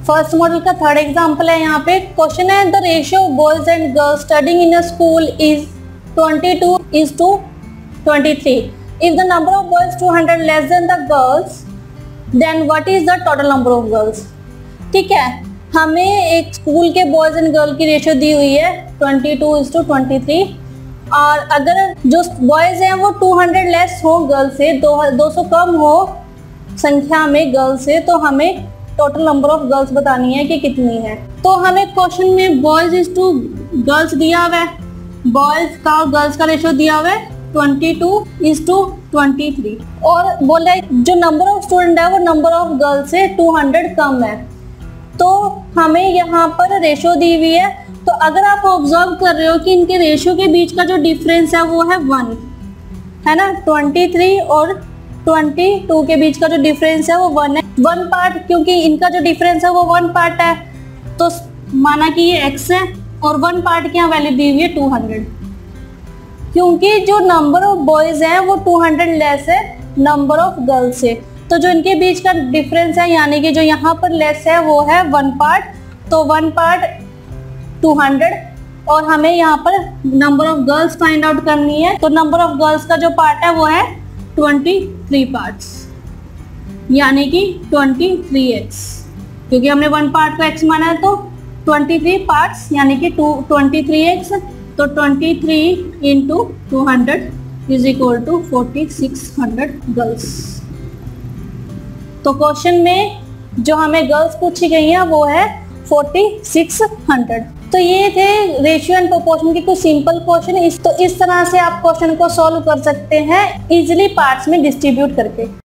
First model का third example है। यहाँ पे क्वेश्चन है the ratio of boys and girls studying in a school is 22:23। If the number of boys 200 less than the girls then what is the total number of girls. ठीक है, हमें एक school के boys and girl की ratio दी हुई है 22:23 और अगर जो बॉयज हैं वो 200 लेस हो गर्ल्स से, 200 कम हो संख्या में गर्ल्स से, तो हमें टोटल नंबर ऑफ गर्ल्स बतानी है कि कितनी है। तो हमें क्वेश्चन में बॉयज इज टू गर्ल्स दिया हुआ है, बॉयज का और गर्ल्स का रेशियो दिया हुआ है 22:23 और बोला है जो नंबर ऑफ स्टूडेंट है वो नंबर ऑफ गर्ल्स से 200 कम है। तो हमें यहाँ पर रेशियो दी हुई है, तो अगर आप ऑब्जर्व कर रहे हो कि इनके रेशियो के बीच का जो डिफरेंस है वो है 1, है ना। 23 और 22 के बीच का जो डिफरेंस है वो 1 है। 1 पार्ट, क्योंकि इनका जो डिफरेंस है वो 1 पार्ट है तो माना कि ये x है और 1 पार्ट की यहाँ वैल्यू दी हुई है 200, क्योंकि जो नंबर ऑफ बॉयज है वो 200 लेस है नंबर ऑफ गर्ल्स से। तो जो इनके बीच का डिफरेंस है यानी कि जो यहाँ पर लेस है वो है 1 पार्ट, तो 1 पार्ट 200 और हमें यहाँ पर number of girls find out करनी है। तो नंबर ऑफ गर्ल्स का जो पार्ट है वो है 23 पार्ट्स यानी कि 23x, क्योंकि हमने 1 पार्ट को x माना है तो 23 पार्ट्स यानी कि 23x, तो 23 into 200 is equal to 4600 girls. तो क्वेश्चन में जो हमें गर्ल्स पूछी गई हैं वो है 4600। तो ये थे रेशियो एंड प्रोपोर्शन के कुछ सिंपल क्वेश्चन। इस तरह से आप क्वेश्चन को सॉल्व कर सकते हैं इजीली पार्ट्स में डिस्ट्रीब्यूट करके।